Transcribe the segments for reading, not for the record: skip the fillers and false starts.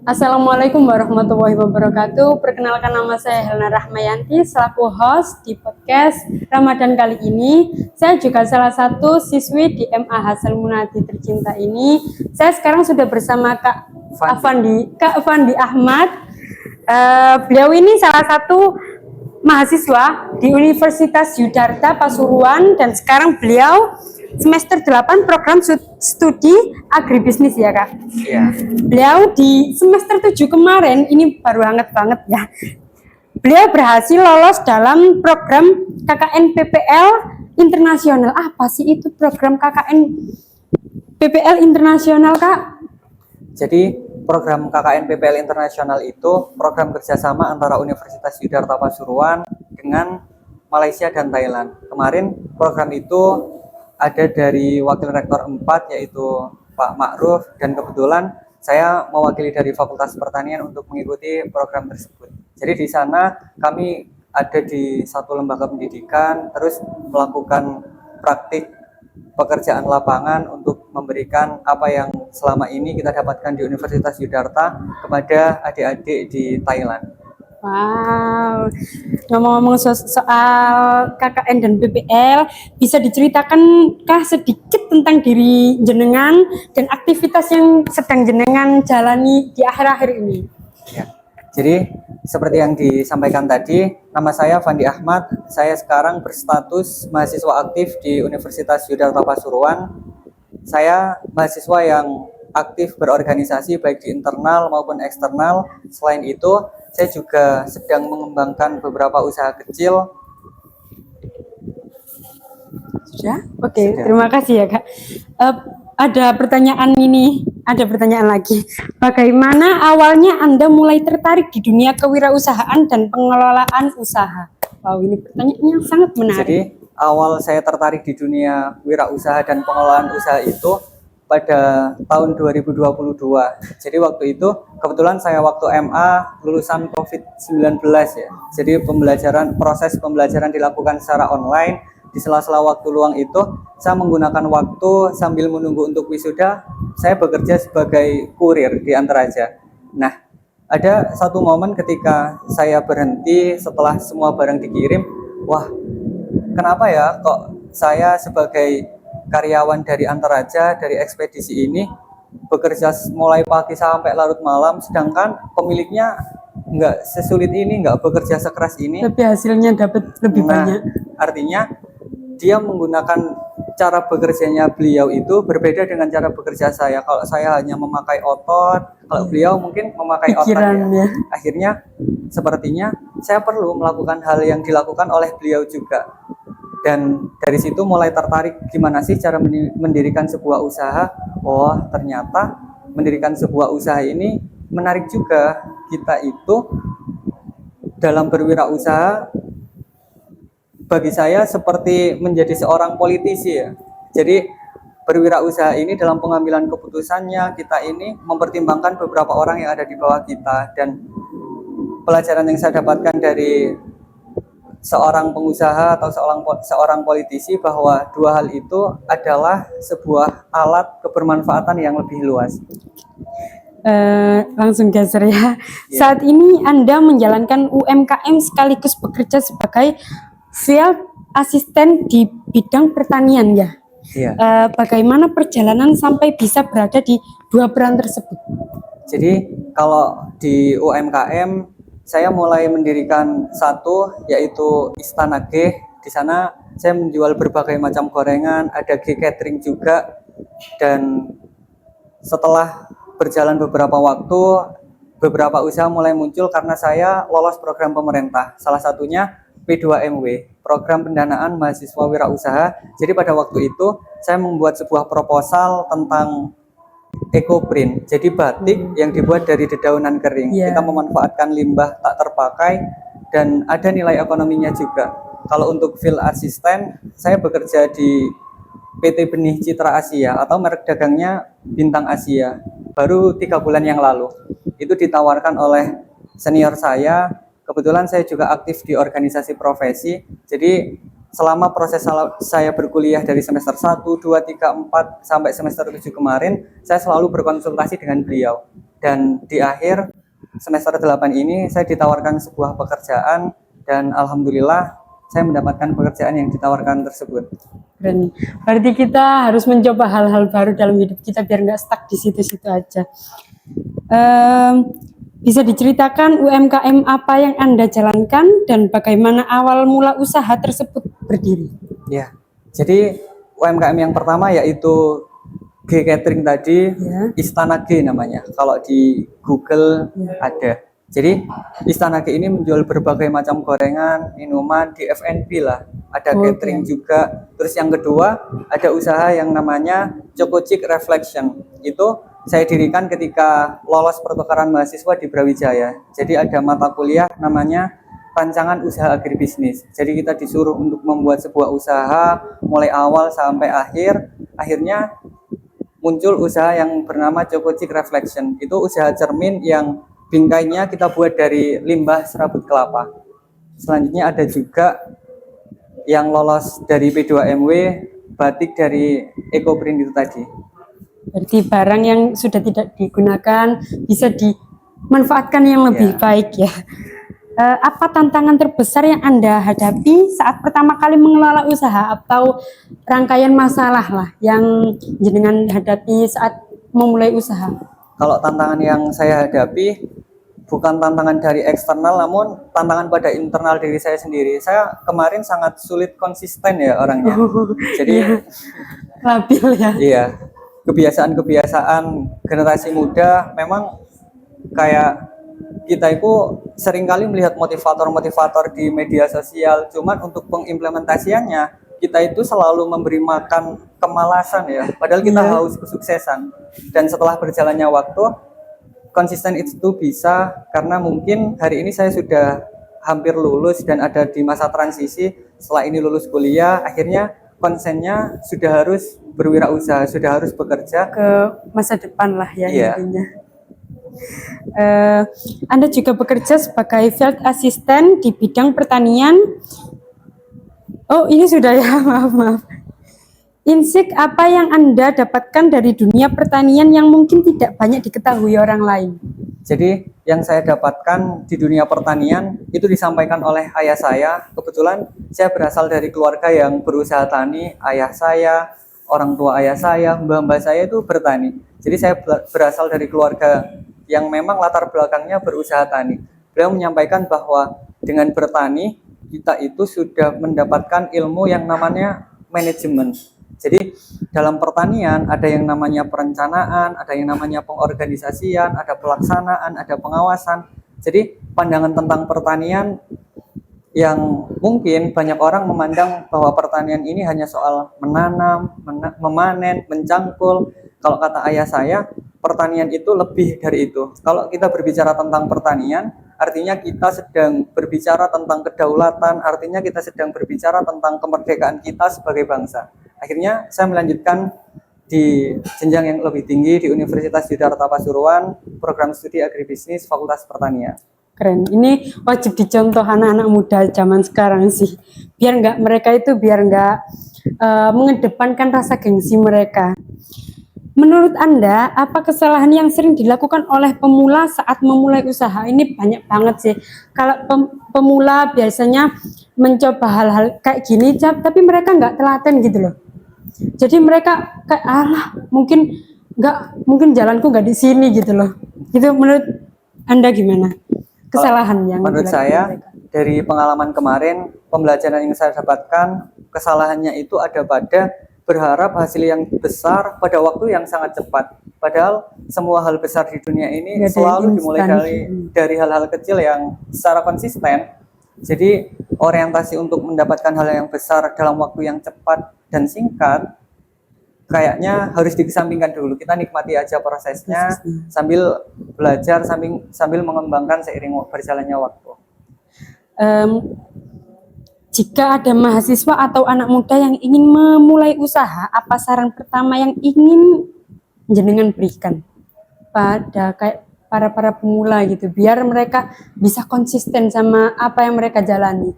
Assalamualaikum warahmatullahi wabarakatuh. Perkenalkan, nama saya Helena Rahmayanti selaku host di podcast Ramadan kali ini. Saya juga salah satu siswi di MA Hasan Munadi tercinta ini. Saya sekarang sudah bersama Kak Fandi Ahmad. Beliau ini salah satu mahasiswa di Universitas Yudharta Pasuruan dan sekarang beliau semester 8 program studi agribisnis ya Kak. Iya. Beliau di semester 7 kemarin, ini baru hangat banget ya. Beliau berhasil lolos dalam program KKN PPL internasional. Apa sih itu program KKN PPL internasional Kak? Jadi program KKN PPL internasional itu program kerjasama antara Universitas Yudharta Pasuruan dengan Malaysia dan Thailand. Kemarin program itu ada dari Wakil Rektor 4 yaitu Pak Ma'ruf, dan kebetulan saya mewakili dari Fakultas Pertanian untuk mengikuti program tersebut. Jadi di sana kami ada di satu lembaga pendidikan, terus melakukan praktik pekerjaan lapangan untuk memberikan apa yang selama ini kita dapatkan di Universitas Yudharta kepada adik-adik di Thailand. Wow, ngomong-ngomong soal KKN dan PPL, bisa diceritakan kah sedikit tentang diri jenengan dan aktivitas yang sedang jenengan jalani di akhir-akhir ini? Ya. Jadi seperti yang disampaikan tadi, nama saya Fandi Ahmad. Saya sekarang berstatus mahasiswa aktif di Universitas Yudharta Pasuruan. Saya mahasiswa yang aktif berorganisasi baik di internal maupun eksternal. Selain itu, saya juga sedang mengembangkan beberapa usaha kecil. Sudah? Oke, terima kasih ya Kak. Ada pertanyaan lagi. Bagaimana awalnya Anda mulai tertarik di dunia kewirausahaan dan pengelolaan usaha? Wow, ini pertanyaannya sangat menarik. Jadi awal saya tertarik di dunia wirausaha dan pengelolaan usaha itu pada tahun 2022. Jadi waktu itu kebetulan saya waktu MA lulusan COVID-19 ya. Jadi proses pembelajaran dilakukan secara online. Di sela-sela waktu luang itu saya menggunakan waktu sambil menunggu untuk wisuda, saya bekerja sebagai kurir di Antaraja. Nah, ada satu momen ketika saya berhenti setelah semua barang dikirim. Wah, kenapa ya kok saya sebagai karyawan dari Antaraja, dari ekspedisi ini bekerja mulai pagi sampai larut malam, sedangkan pemiliknya nggak sesulit ini, nggak bekerja sekeras ini, tapi hasilnya dapat lebih banyak. Artinya dia menggunakan cara bekerjanya beliau itu berbeda dengan cara bekerja saya. Kalau saya hanya memakai otot, kalau beliau mungkin memakai otak ya. Akhirnya sepertinya saya perlu melakukan hal yang dilakukan oleh beliau juga. Dan dari situ mulai tertarik gimana sih cara mendirikan sebuah usaha. Oh, ternyata mendirikan sebuah usaha ini menarik juga. Kita itu dalam berwirausaha bagi saya seperti menjadi seorang politisi ya. Jadi berwirausaha ini dalam pengambilan keputusannya kita ini mempertimbangkan beberapa orang yang ada di bawah kita, dan pelajaran yang saya dapatkan dari seorang pengusaha atau seorang politisi bahwa dua hal itu adalah sebuah alat kebermanfaatan yang lebih luas. Langsung geser ya. Saat ini Anda menjalankan UMKM sekaligus bekerja sebagai field assistant di bidang pertanian ya. Iya. Bagaimana perjalanan sampai bisa berada di dua peran tersebut? Jadi kalau di UMKM saya mulai mendirikan satu yaitu Istana G. Di sana saya menjual berbagai macam gorengan, ada G catering juga. Dan setelah berjalan beberapa waktu, beberapa usaha mulai muncul karena saya lolos program pemerintah. Salah satunya P2MW, program pendanaan mahasiswa wirausaha. Jadi pada waktu itu saya membuat sebuah proposal tentang ekoprint. Jadi batik yang dibuat dari dedaunan kering. Kita memanfaatkan limbah tak terpakai dan ada nilai ekonominya juga. Kalau untuk field assistant, saya bekerja di PT Benih Citra Asia atau merek dagangnya Bintang Asia. Baru 3 bulan yang lalu. Itu ditawarkan oleh senior saya. Kebetulan saya juga aktif di organisasi profesi. Jadi selama proses saya berkuliah dari semester 1, 2, 3, 4 sampai semester 7 kemarin, saya selalu berkonsultasi dengan beliau. Dan di akhir semester 8 ini saya ditawarkan sebuah pekerjaan dan alhamdulillah saya mendapatkan pekerjaan yang ditawarkan tersebut. Keren. Berarti kita harus mencoba hal-hal baru dalam hidup kita biar nggak stuck di situ-situ aja. Bisa diceritakan UMKM apa yang Anda jalankan dan bagaimana awal mula usaha tersebut berdiri? Ya, jadi UMKM yang pertama yaitu G Catering tadi, Ya. Istana G namanya. Kalau di Google ada. Jadi Istana G ini menjual berbagai macam gorengan, minuman di F&B lah. Ada catering juga. Terus yang kedua ada usaha yang namanya Choco Chick Reflection. Itu saya dirikan ketika lolos pertukaran mahasiswa di Brawijaya. Jadi ada mata kuliah namanya rancangan usaha agribisnis. Jadi kita disuruh untuk membuat sebuah usaha mulai awal sampai akhir. Akhirnya muncul usaha yang bernama Choco Chick Reflection. Itu usaha cermin yang bingkainya kita buat dari limbah serabut kelapa. Selanjutnya ada juga yang lolos dari P2MW, batik dari EcoPrint itu tadi. Berarti barang yang sudah tidak digunakan bisa dimanfaatkan yang lebih baik ya. Apa tantangan terbesar yang Anda hadapi saat pertama kali mengelola usaha atau rangkaian masalah lah yang jenengan hadapi saat memulai usaha? Kalau tantangan yang saya hadapi bukan tantangan dari eksternal namun tantangan pada internal diri saya sendiri. Saya kemarin sangat sulit konsisten ya orangnya. Jadi labil ya. Iya. Kebiasaan-kebiasaan generasi muda memang kayak kita itu seringkali melihat motivator-motivator di media sosial, cuman untuk pengimplementasiannya kita itu selalu memberi makan kemalasan ya, padahal kita haus kesuksesan. Dan setelah berjalannya waktu, konsisten itu bisa karena mungkin hari ini saya sudah hampir lulus dan ada di masa transisi. Setelah ini lulus kuliah, akhirnya konsennya sudah harus berwirausaha, sudah harus bekerja ke masa depan lah ya intinya. Anda juga bekerja sebagai field assistant di bidang pertanian. Oh ini sudah ya, maaf. Insight apa yang Anda dapatkan dari dunia pertanian yang mungkin tidak banyak diketahui orang lain? Jadi yang saya dapatkan di dunia pertanian itu disampaikan oleh ayah saya. Kebetulan saya berasal dari keluarga yang berusaha tani. Ayah saya, orang tua ayah saya, mbah-mbah saya itu bertani. Jadi saya berasal dari keluarga yang memang latar belakangnya berusaha tani. Beliau menyampaikan bahwa dengan bertani kita itu sudah mendapatkan ilmu yang namanya manajemen. Jadi dalam pertanian ada yang namanya perencanaan, ada yang namanya pengorganisasian, ada pelaksanaan, ada pengawasan. Jadi pandangan tentang pertanian yang mungkin banyak orang memandang bahwa pertanian ini hanya soal menanam, memanen, mencangkul. Kalau kata ayah saya, pertanian itu lebih dari itu. Kalau kita berbicara tentang pertanian, artinya kita sedang berbicara tentang kedaulatan, artinya kita sedang berbicara tentang kemerdekaan kita sebagai bangsa. Akhirnya saya melanjutkan di jenjang yang lebih tinggi di Universitas Yudharta Pasuruan, program studi agribisnis Fakultas Pertanian. Keren, ini wajib dicontoh anak-anak muda zaman sekarang sih. Biar mereka mengedepankan rasa gengsi mereka. Menurut Anda, apa kesalahan yang sering dilakukan oleh pemula saat memulai usaha? Ini banyak banget sih. Kalau pemula biasanya mencoba hal-hal kayak gini, tapi mereka nggak telaten gitu loh. Jadi mereka kayak mungkin jalanku nggak di sini gitu loh. Itu menurut Anda gimana? Kesalahan yang menurut saya mereka? Dari pengalaman kemarin, pembelajaran yang saya dapatkan, kesalahannya itu ada pada berharap hasil yang besar pada waktu yang sangat cepat. Padahal semua hal besar di dunia ini selalu dimulai dari hal-hal kecil yang secara konsisten. Jadi orientasi untuk mendapatkan hal yang besar dalam waktu yang cepat dan singkat kayaknya harus dikesampingkan dulu. Kita nikmati aja prosesnya sambil belajar, sambil mengembangkan seiring berjalannya waktu. Jika ada mahasiswa atau anak muda yang ingin memulai usaha, apa saran pertama yang ingin jenengan berikan pada kayak para pemula gitu, biar mereka bisa konsisten sama apa yang mereka jalani?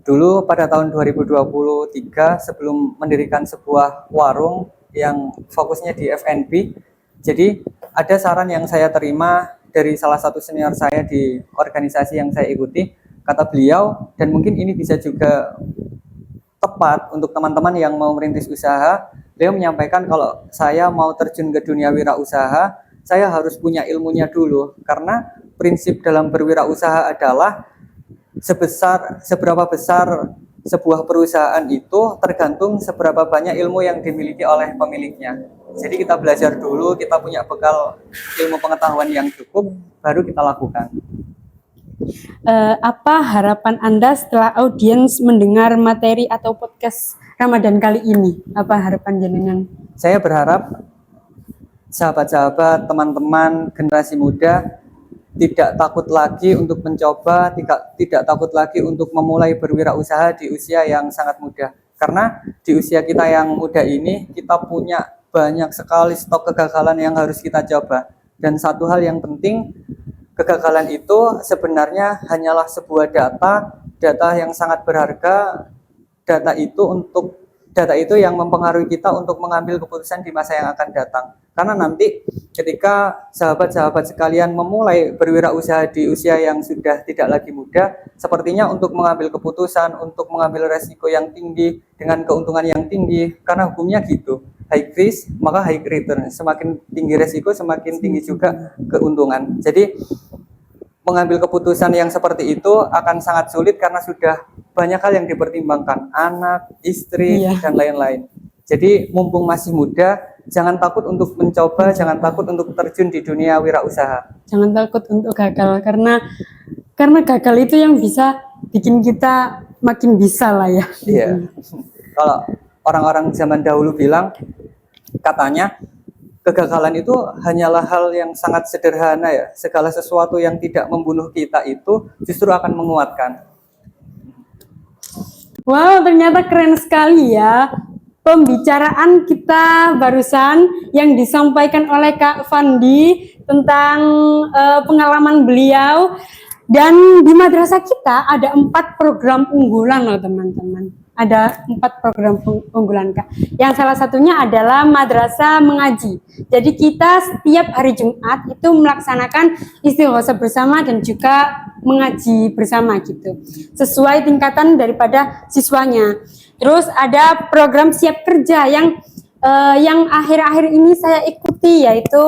Dulu pada tahun 2023 sebelum mendirikan sebuah warung yang fokusnya di F&B, jadi ada saran yang saya terima dari salah satu senior saya di organisasi yang saya ikuti. Kata beliau, dan mungkin ini bisa juga tepat untuk teman-teman yang mau merintis usaha. Beliau menyampaikan kalau saya mau terjun ke dunia wirausaha, saya harus punya ilmunya dulu. Karena prinsip dalam berwirausaha adalah seberapa besar sebuah perusahaan itu tergantung seberapa banyak ilmu yang dimiliki oleh pemiliknya. Jadi kita belajar dulu, kita punya bekal ilmu pengetahuan yang cukup, baru kita lakukan. Apa harapan Anda setelah audiens mendengar materi atau podcast Ramadan kali ini? Apa harapan jenengan? Saya berharap sahabat-sahabat, teman-teman, generasi muda tidak takut lagi untuk mencoba, tidak takut lagi untuk memulai berwirausaha di usia yang sangat muda. Karena di usia kita yang muda ini, kita punya banyak sekali stok kegagalan yang harus kita coba. Dan satu hal yang penting, kegagalan itu sebenarnya hanyalah sebuah data yang sangat berharga. Data itu yang mempengaruhi kita untuk mengambil keputusan di masa yang akan datang. Karena nanti ketika sahabat-sahabat sekalian memulai berwirausaha di usia yang sudah tidak lagi muda, sepertinya untuk mengambil keputusan, untuk mengambil resiko yang tinggi dengan keuntungan yang tinggi, karena hukumnya gitu, high risk maka high return, semakin tinggi resiko semakin tinggi juga keuntungan. Jadi mengambil keputusan yang seperti itu akan sangat sulit karena sudah banyak hal yang dipertimbangkan, anak, istri, dan lain-lain. Jadi mumpung masih muda, jangan takut untuk mencoba, jangan takut untuk terjun di dunia wirausaha. Jangan takut untuk gagal, karena gagal itu yang bisa bikin kita makin bisa lah ya. Iya. Kalau orang-orang zaman dahulu bilang, katanya kegagalan itu hanyalah hal yang sangat sederhana ya. Segala sesuatu yang tidak membunuh kita itu justru akan menguatkan. Wow, ternyata keren sekali ya pembicaraan kita barusan yang disampaikan oleh Kak Fandi tentang pengalaman beliau. Dan di madrasah kita ada 4 program unggulan loh teman-teman. Ada 4 program unggulan Kak. Yang salah satunya adalah madrasah mengaji. Jadi kita setiap hari Jumat itu melaksanakan istighosa bersama dan juga mengaji bersama gitu. Sesuai tingkatan daripada siswanya. Terus ada program siap kerja yang akhir-akhir ini saya ikuti, yaitu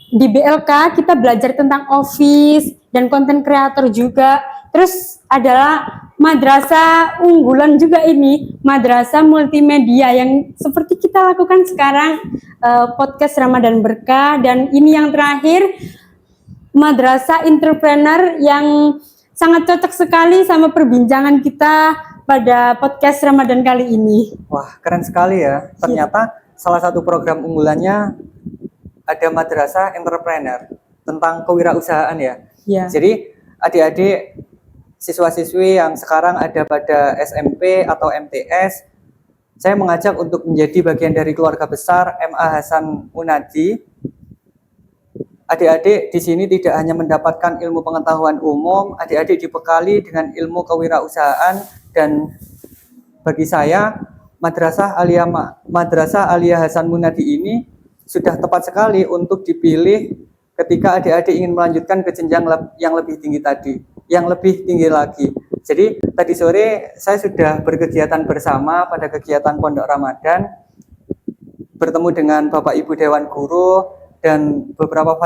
di BLK kita belajar tentang office dan konten kreator juga. Terus adalah madrasah unggulan juga ini, madrasah multimedia yang seperti kita lakukan sekarang, podcast Ramadan Berkah. Dan ini yang terakhir, madrasah entrepreneur yang sangat cocok sekali sama perbincangan kita pada podcast Ramadan kali ini. Wah, keren sekali ya. Ternyata salah satu program unggulannya ada madrasah entrepreneur tentang kewirausahaan ya. Jadi adik-adik siswa-siswi yang sekarang ada pada SMP atau MTS, saya mengajak untuk menjadi bagian dari keluarga besar MA Hasan Munadi. Adik-adik di sini tidak hanya mendapatkan ilmu pengetahuan umum, adik-adik dibekali dengan ilmu kewirausahaan. Dan bagi saya, Madrasah Aliyah Hasan Munadi ini sudah tepat sekali untuk dipilih ketika adik-adik ingin melanjutkan ke jenjang yang lebih tinggi lagi. Jadi tadi sore saya sudah berkegiatan bersama pada kegiatan Pondok Ramadan, bertemu dengan Bapak Ibu Dewan Guru, dan beberapa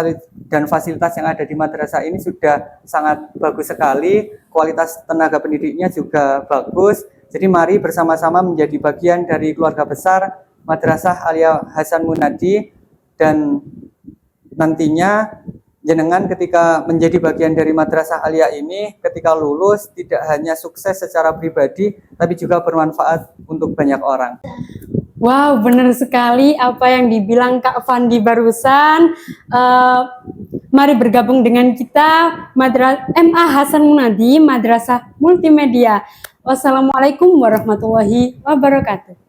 fasilitas yang ada di madrasah ini sudah sangat bagus sekali, kualitas tenaga pendidiknya juga bagus. Jadi mari bersama-sama menjadi bagian dari keluarga besar Madrasah Aliyah Hasan Munadi, dan nantinya jenengan ketika menjadi bagian dari Madrasah Aliyah ini, ketika lulus tidak hanya sukses secara pribadi, tapi juga bermanfaat untuk banyak orang. Wow, benar sekali apa yang dibilang Kak Fandi barusan. Mari bergabung dengan kita, MA Hasan Munadi, Madrasah Multimedia. Wassalamualaikum warahmatullahi wabarakatuh.